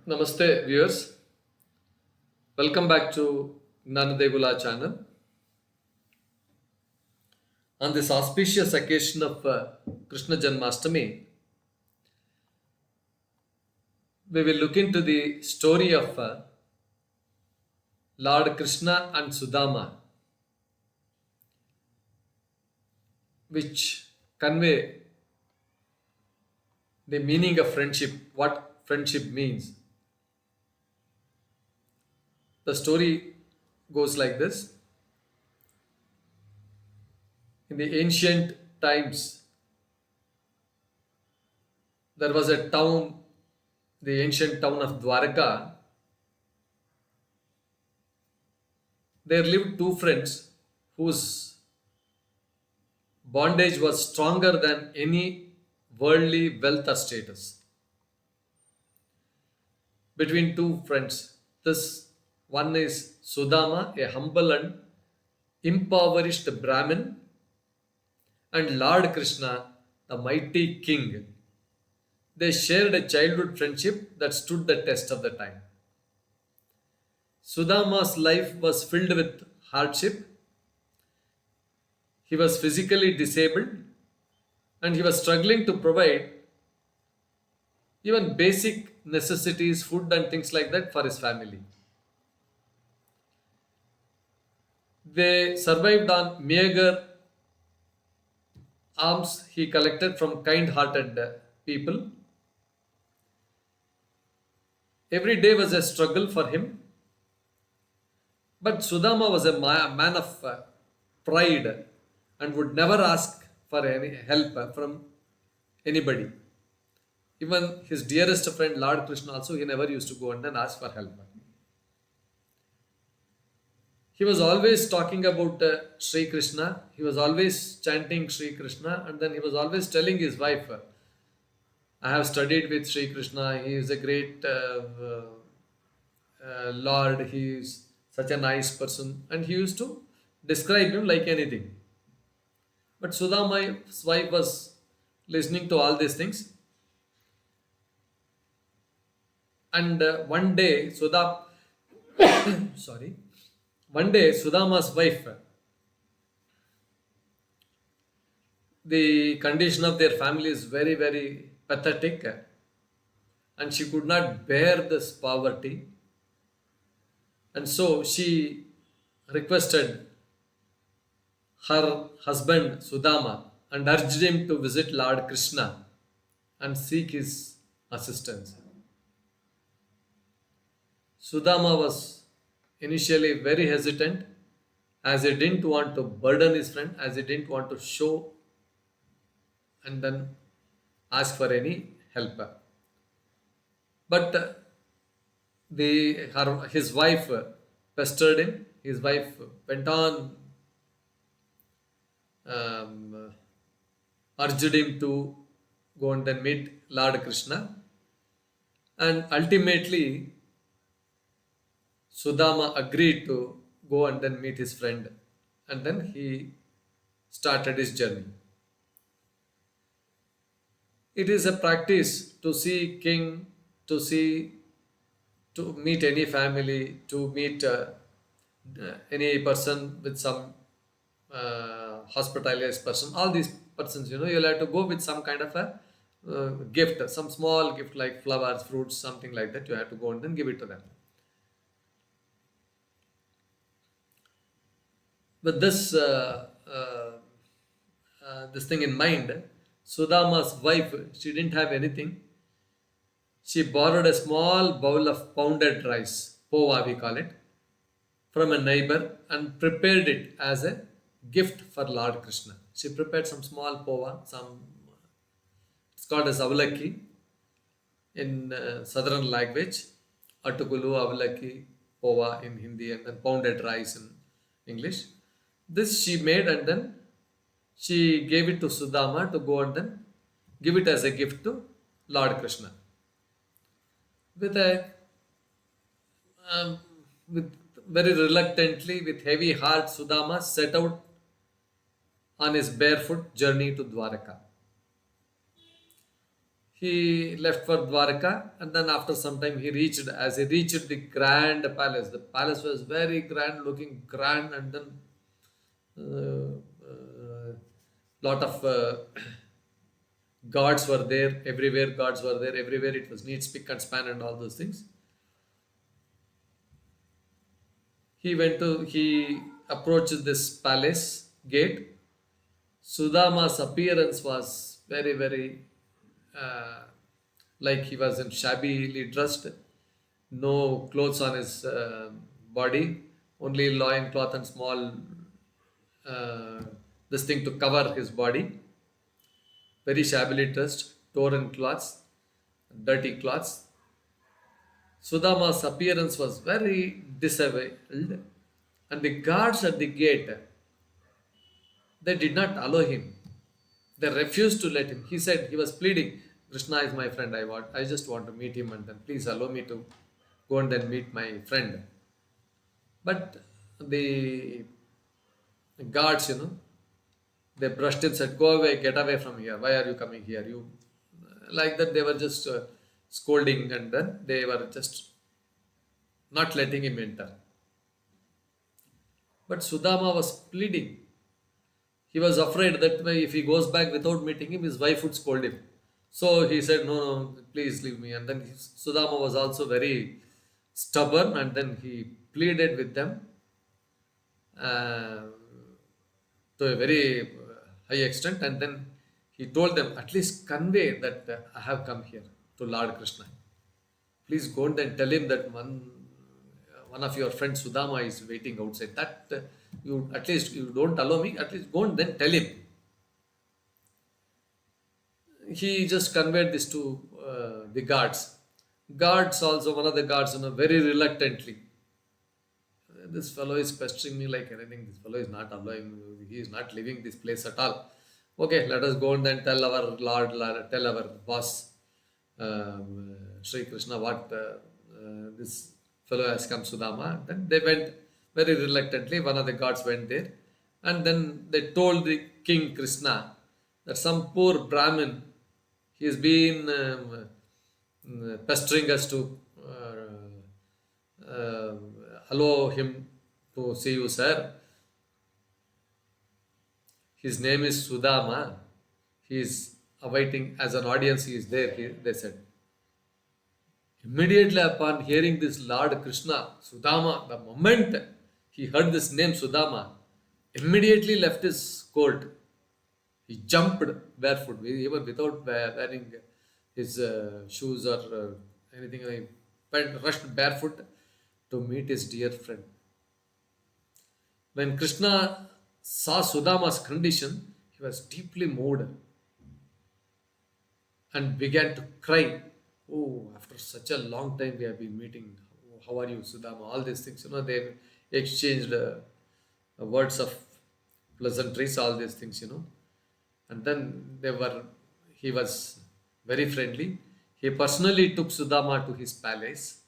Namaste, viewers. Welcome back to Degula channel. On this auspicious occasion of Krishna Janmashtami, we will look into the story of Lord Krishna and Sudama, which convey the meaning of friendship, what friendship means. The story goes like this. In the ancient times, there was a town, the ancient town of Dwarka. There lived two friends whose bondage was stronger than any worldly wealth or status. Between two friends, this one is Sudama, a humble and impoverished Brahmin, and Lord Krishna, the mighty king. They shared a childhood friendship that stood the test of the time. Sudama's life was filled with hardship. He was physically disabled and he was struggling to provide even basic necessities, food, and things like that for his family. They survived on meager alms he collected from kind hearted people. Every day was a struggle for him. But Sudama was a man of pride and would never ask for any help from anybody. Even his dearest friend Lord Krishna also, he never used to go and then ask for help. He was always talking about Sri Krishna. He was always chanting Sri Krishna, and then he was always telling his wife, I have studied with Sri Krishna. He is a great Lord. He is such a nice person. And he used to describe him like anything. But Sudama's wife was listening to all these things. And sorry, one day Sudama's wife, the condition of their family is very, very pathetic, and she could not bear this poverty. And so she requested her husband Sudama and urged him to visit Lord Krishna and seek his assistance. Sudama was initially very hesitant, as he didn't want to burden his friend, as he didn't want to show and then ask for any help. But his wife pestered him. His wife went on, urged him to go and then meet Lord Krishna. And ultimately, Sudama agreed to go and then meet his friend. And then he started his journey. It is a practice to see king, to meet any family, to meet any person with some hospitalized person. All these persons, you'll have to go with some kind of a gift, some small gift like flowers, fruits, something like that. You have to go and then give it to them. With this thing in mind, Sudama's wife, she didn't have anything. She borrowed a small bowl of pounded rice, pova we call it, from a neighbor and prepared it as a gift for Lord Krishna. She prepared some small pova, it's called as avlaki in southern language, atukulu, avlaki, pova in Hindi, and then pounded rice in English. This she made and then she gave it to Sudama to go and then give it as a gift to Lord Krishna. With very reluctantly, with heavy heart, Sudama set out on his barefoot journey to Dwarka. he left for Dwarka, and then after some time he reached. As he reached the grand palace, the palace was very grand, looking grand, and then lot of guards were there everywhere. Guards were there everywhere. It was neat, spick and span, and all those things. He approached this palace gate. Sudama's appearance was very, very uh, like he was in shabbily dressed, no clothes on his body, only loin cloth and small uh, this thing to cover his body, very shabbily dressed, torn cloths, dirty cloths. Sudama's appearance was very disheveled, and the guards at the gate, they did not allow him. They refused to let him. He said he was pleading, Krishna is my friend. I just want to meet him, and then please allow me to go and then meet my friend. But the guards, they brushed him, said, "Go away, get away from here. Why are you coming here?" You like that. They were just scolding, and then they were just not letting him enter. But Sudama was pleading. He was afraid that if he goes back without meeting him, his wife would scold him. So he said, "No, no, please leave me." And then Sudama was also very stubborn, and then he pleaded with them uh, to a very high extent. And then he told them, "At least convey that I have come here to Lord Krishna. Please go and then tell him that one of your friends Sudama is waiting outside. That you at least you don't allow me. At least go and then tell him." He just conveyed this to the guards. Guards also, one of the guards, very reluctantly. This fellow is pestering me like anything. This fellow is not allowing. He is not leaving this place at all. Okay, let us go and then tell our tell our boss, Sri Krishna, what this fellow has come, Sudama. Then they went very reluctantly. One of the guards went there, and then they told the king Krishna that some poor Brahmin, he has been pestering us to allow him to see you, sir. His name is Sudama. He is awaiting as an audience. He is there. They said. Immediately upon hearing this Lord Krishna, Sudama, the moment he heard this name Sudama, immediately left his court. He jumped barefoot, even without wearing his shoes or anything. He rushed barefoot to meet his dear friend. When Krishna saw Sudama's condition, he was deeply moved and began to cry. Oh, after such a long time we have been meeting. How are you, Sudama? All these things, they exchanged words of pleasantries, all these things, And then he was very friendly. He personally took Sudama to his palace,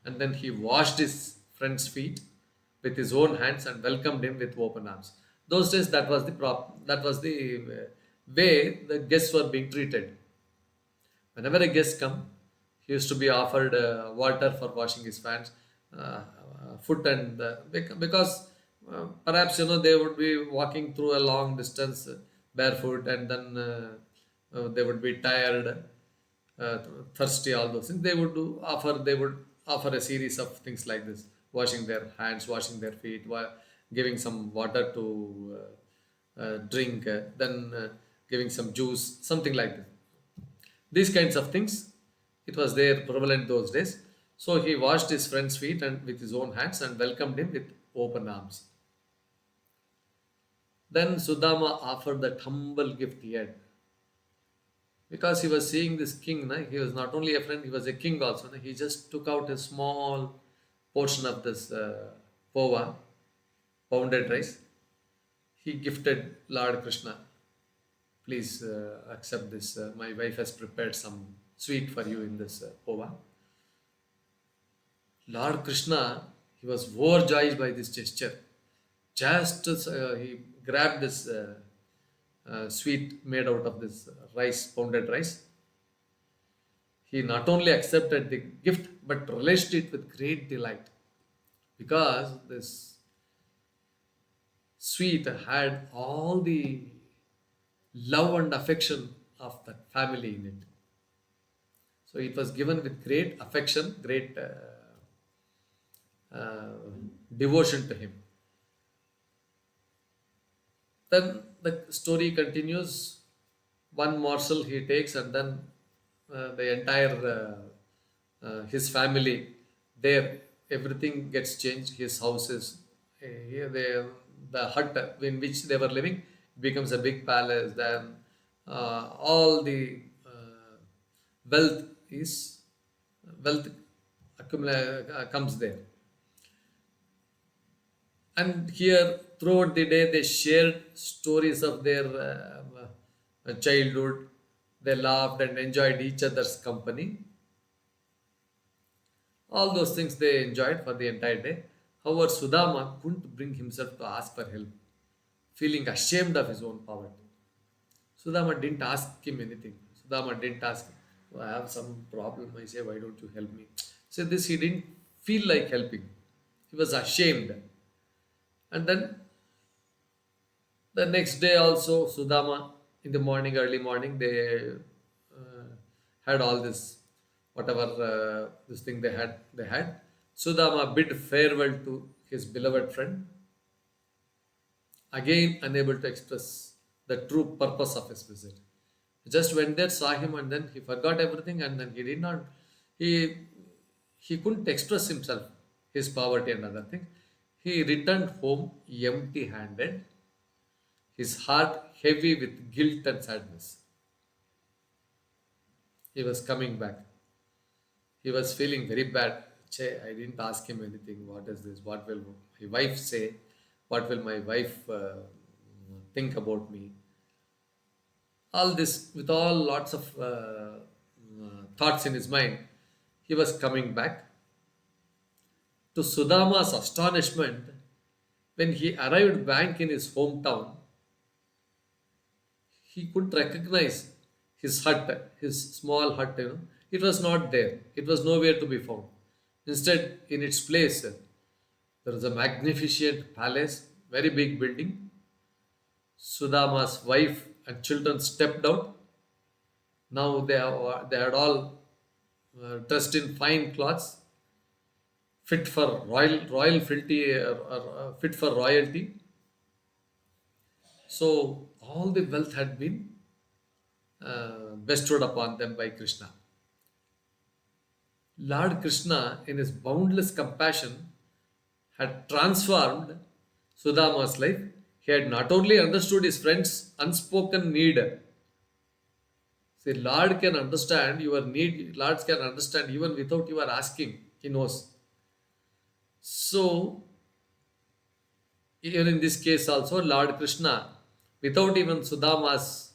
and then he washed his friend's feet with his own hands and welcomed him with open arms. Those days, that was the way the guests were being treated. Whenever a guest come, he used to be offered water for washing his hands, foot, and because perhaps they would be walking through a long distance barefoot, and then they would be tired, uh, thirsty, all those things. They would offer a series of things like this: washing their hands, washing their feet, giving some water to drink, then giving some juice, something like this. These kinds of things, it was there prevalent those days. So he washed his friend's feet and with his own hands and welcomed him with open arms. Then Sudama offered that humble gift he had. Because he was seeing this king, he was not only a friend, he was a king also. He just took out a small portion of this pova, pounded rice. He gifted Lord Krishna. Please accept this. My wife has prepared some sweet for you in this pova. Lord Krishna, he was overjoyed by this gesture. Just as he grabbed this sweet made out of this rice, pounded rice. He not only accepted the gift but relished it with great delight because this sweet had all the love and affection of that family in it. So it was given with great affection, great uh, devotion to him. Then the story continues. One morsel he takes, and then the entire his family there, everything gets changed. His houses, here the hut in which they were living becomes a big palace. Then all the wealth is wealth comes there. And here, throughout the day, they shared stories of their childhood. They laughed and enjoyed each other's company. All those things they enjoyed for the entire day. However, Sudama couldn't bring himself to ask for help, feeling ashamed of his own poverty. Sudama didn't ask him anything. Sudama didn't ask, "Oh, I have some problem." I say, "Why don't you help me?" So this he didn't feel like helping. He was ashamed. And then the next day also, Sudama, in the morning, early morning, they had all this, whatever this thing they had. They had. Sudama bid farewell to his beloved friend, again unable to express the true purpose of his visit. He just went there, saw him, and then he forgot everything, and then he did not. He he couldn't express himself, his poverty and other things. He returned home empty-handed, his heart heavy with guilt and sadness. He was coming back. He was feeling very bad. Che, I didn't ask him anything. What is this? What will my wife say? What will my wife think about me? All this, with all lots of thoughts in his mind, he was coming back. To Sudama's astonishment, when he arrived back in his hometown, he could recognize his hut, his small hut. It was not there. It was nowhere to be found. Instead, in its place, there was a magnificent palace, very big building. Sudama's wife and children stepped out. Now they had all dressed in fine clothes, fit for royal filthy, fit for royalty. So all the wealth had been bestowed upon them by Krishna. Lord Krishna, in his boundless compassion, had transformed Sudama's life. He had not only understood his friend's unspoken need. See, Lord can understand your need. Lord can understand even without you are asking. He knows. So, even in this case also, Lord Krishna, without even Sudama's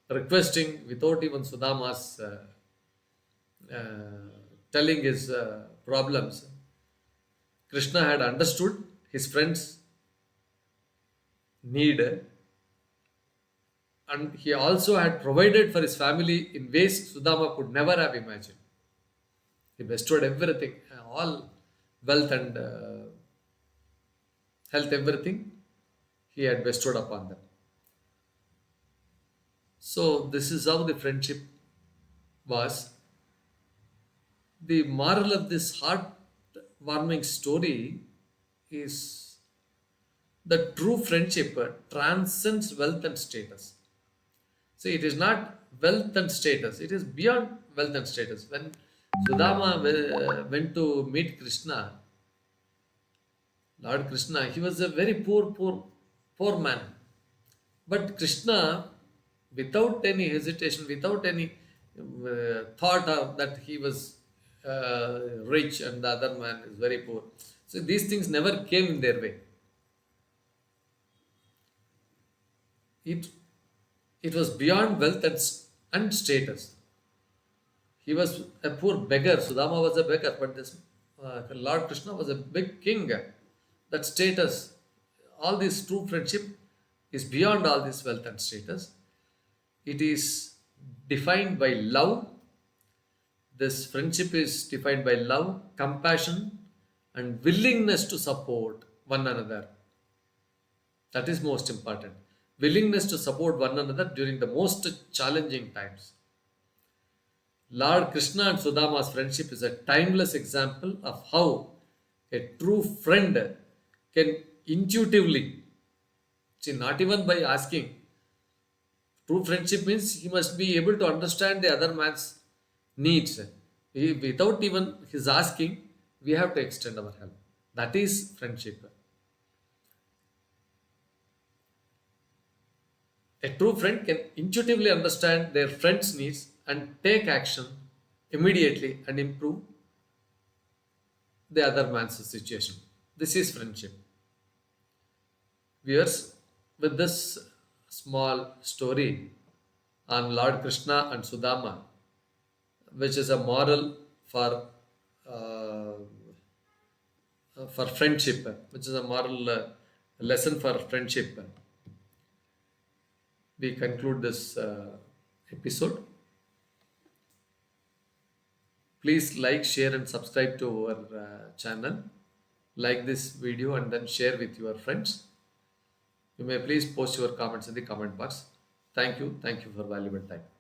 requesting, without even Sudama's telling his problems, Krishna had understood his friend's need, and he also had provided for his family in ways Sudama could never have imagined. He bestowed everything, all wealth and health, everything he had bestowed upon them. So, this is how the friendship was. The moral of this heart-warming story is the true friendship transcends wealth and status. So it is not wealth and status, it is beyond wealth and status. When Sudama went to meet Krishna, Lord Krishna, he was a very poor man. But Krishna, without any hesitation, without any thought of that he was rich and the other man is very poor. So these things never came in their way. It was beyond wealth and status. He was a poor beggar. Sudama was a beggar, but this Lord Krishna was a big king. That status, all this true friendship is beyond all this wealth and status. It is defined by love. This friendship is defined by love, compassion, and willingness to support one another. That is most important. Willingness to support one another during the most challenging times. Lord Krishna and Sudama's friendship is a timeless example of how a true friend can intuitively, see, not even by asking. True friendship means he must be able to understand the other man's needs. Without even his asking, we have to extend our help. That is friendship. A true friend can intuitively understand their friend's needs and take action immediately and improve the other man's situation. This is friendship. Viewers, with this small story on Lord Krishna and Sudama, which is a moral uh, for friendship, which is a moral lesson for friendship, we conclude this episode. Please like, share, and subscribe to our channel. Like this video and then share with your friends. You may please post your comments in the comment box. Thank you. Thank you for valuable time.